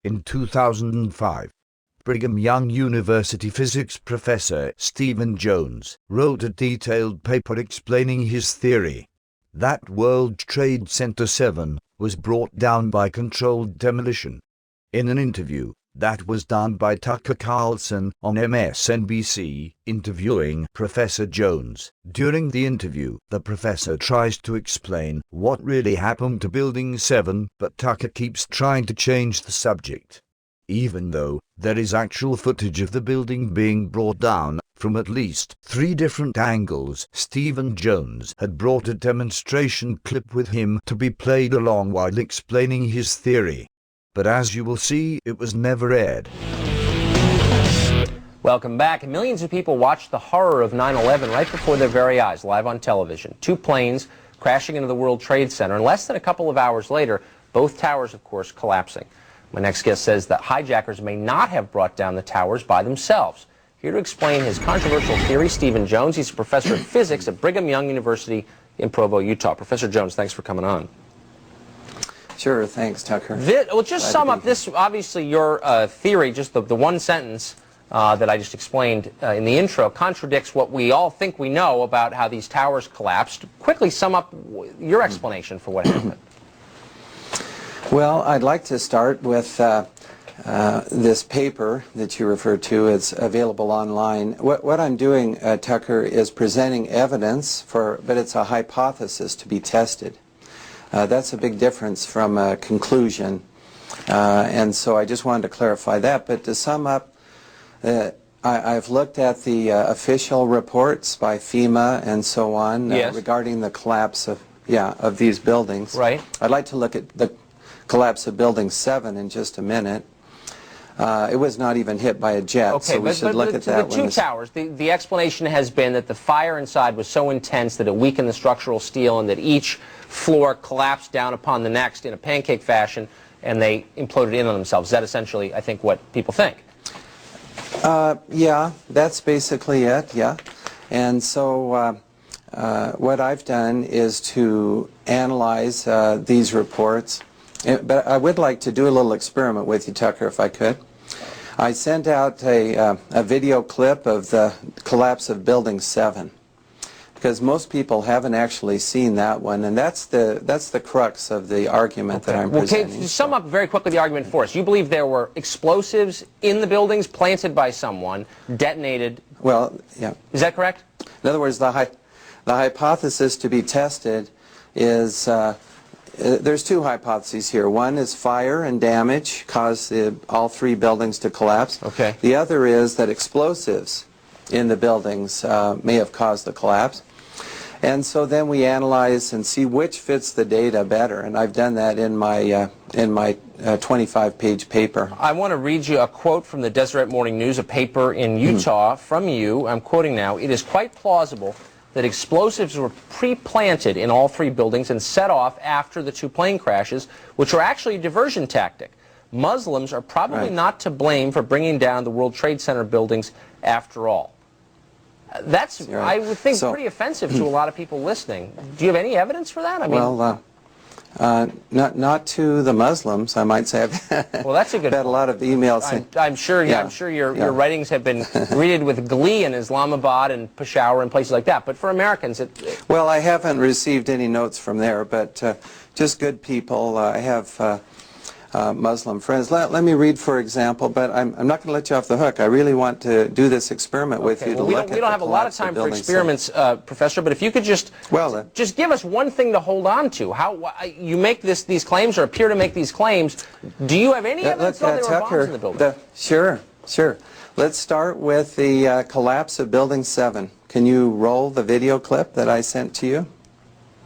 In 2005, Brigham Young University physics professor Stephen Jones wrote a detailed paper explaining his theory that World Trade Center 7 was brought down by controlled demolition. In an interview that was done by Tucker Carlson on MSNBC, interviewing Professor Jones. During the interview, the professor tries to explain what really happened to Building 7, but Tucker keeps trying to change the subject. Even though there is actual footage of the building being brought down from at least 3 different angles, Stephen Jones had brought a demonstration clip with him to be played along while explaining his theory. But as you will see, it was never aired. Welcome back. Millions of people watched the horror of 9/11 right before their very eyes, live on television. 2 planes crashing into the World Trade Center, and less than a couple of hours later, both towers, of course, collapsing. My next guest says that hijackers may not have brought down the towers by themselves. Here to explain his controversial theory, Stephen Jones. He's a professor of physics at Brigham Young University in Provo, Utah. Professor Jones, thanks for coming on. Sure, thanks, Tucker. Well, just sum up this, obviously, your theory, just the one sentence that I just explained in the intro, contradicts what we all think we know about how these towers collapsed. Quickly sum up your explanation for what happened. Well, I'd like to start with this paper that you referred to. It's available online. What I'm doing, Tucker, is presenting evidence but it's a hypothesis to be tested. That's a big difference from a conclusion, and so I just wanted to clarify that. But to sum up, I've looked at the official reports by FEMA and so on regarding the collapse of these buildings. Right. I'd like to look at the collapse of Building 7 in just a minute. It was not even hit by a jet, so we should look at that. The 2 towers, the explanation has been that the fire inside was so intense that it weakened the structural steel and that each floor collapsed down upon the next in a pancake fashion, and they imploded in on themselves. Is that essentially, I think, what people think? Yeah, that's basically it, yeah. And so what I've done is to analyze these reports. But I would like to do a little experiment with you, Tucker, if I could. I sent out a video clip of the collapse of Building 7, because most people haven't actually seen that one, and that's the crux of the argument that I'm presenting. Okay, sum up very quickly the argument for us. You believe there were explosives in the buildings planted by someone, detonated. Well, yeah. Is that correct? In other words, the hypothesis to be tested is there's 2 hypotheses here. One is fire and damage caused all 3 buildings to collapse. Okay. The other is that explosives in the buildings may have caused the collapse. And so then we analyze and see which fits the data better. And I've done that in my 25-page paper. I want to read you a quote from the Deseret Morning News, a paper in Utah from you. I'm quoting now. "It is quite plausible that explosives were pre-planted in all 3 buildings and set off after the 2 plane crashes, which were actually a diversion tactic. Muslims are probably not to blame for bringing down the World Trade Center buildings after all." That's, I would think, pretty offensive to a lot of people listening. Do you have any evidence for that? I mean, well, not to the Muslims, I might say. Well, that's a good. I've had a lot of emails. I'm sure your writings have been greeted with glee in Islamabad and Peshawar and places like that. But for Americans, well, I haven't received any notes from there, but just good people. I have Muslim friends. Let me read, for example, but I'm not going to let you off the hook. I really want to do this experiment with you. We don't have a lot of time for experiments, Professor, but if you could just give us one thing to hold on to. How you make these claims or appear to make these claims. Do you have any evidence that there were bombs in the building? Sure. Let's start with the collapse of Building 7. Can you roll the video clip that I sent to you?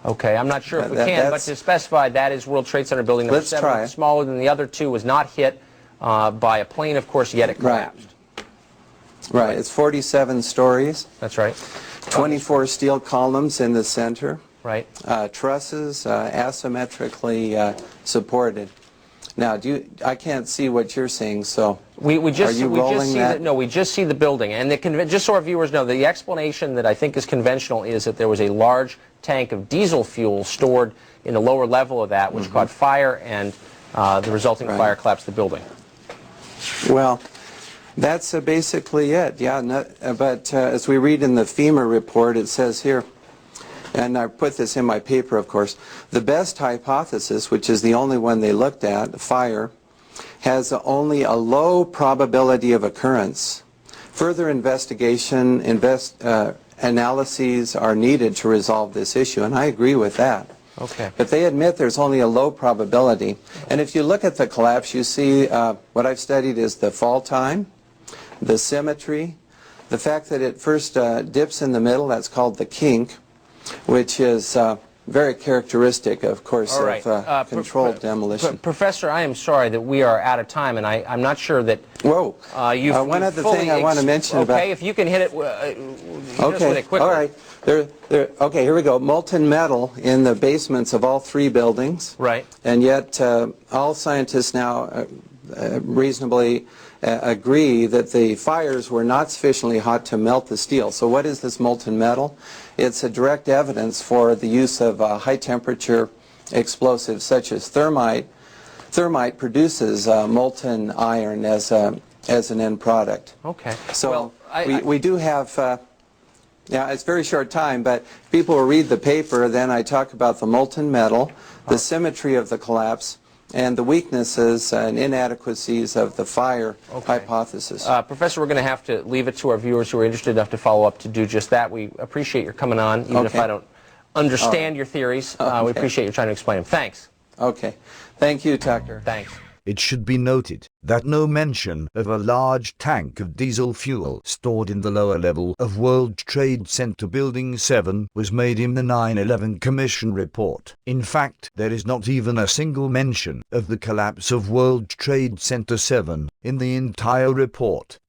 Okay, I'm not sure if we can, but to specify, that is World Trade Center building number 7, smaller than the other 2, was not hit by a plane, of course, yet it collapsed. Right, it's 47 stories. That's right. 24 steel columns in the center. Right. Trusses asymmetrically supported. Now, I can't see what you're seeing, so we just see the building, and just so our viewers know, the explanation that I think is conventional is that there was a large tank of diesel fuel stored in the lower level of that, which caught fire, and the resulting fire collapsed the building. Well, that's basically it. Yeah, but as we read in the FEMA report, it says here, and I put this in my paper, of course, the best hypothesis, which is the only one they looked at, fire, has only a low probability of occurrence. Further investigation, analyses are needed to resolve this issue, and I agree with that. Okay. But they admit there's only a low probability. And if you look at the collapse, you see what I've studied is the fall time, the symmetry, the fact that it first dips in the middle, that's called the kink, which is very characteristic, of course, of controlled demolition. Professor, I am sorry that we are out of time, and I'm not sure that Whoa. One other thing I want to mention about... Okay, if you can hit it, hit it quickly. All right. Okay, here we go. Molten metal in the basements of all 3 buildings. Right. And yet all scientists now reasonably agree that the fires were not sufficiently hot to melt the steel. So what is this molten metal? It's a direct evidence for the use of high temperature explosives such as thermite. Thermite produces molten iron as an end product. Okay. So we do have, yeah, it's a very short time, but people will read the paper, then I talk about the molten metal, the symmetry of the collapse, and the weaknesses and inadequacies of the fire hypothesis. Professor, we're going to have to leave it to our viewers who are interested enough to follow up to do just that. We appreciate your coming on, even if I don't understand your theories. We appreciate you trying to explain them. Thanks. Okay. Thank you, Tucker. Thanks. It should be noted that no mention of a large tank of diesel fuel stored in the lower level of World Trade Center Building 7 was made in the 9/11 Commission report. In fact, there is not even a single mention of the collapse of World Trade Center 7 in the entire report.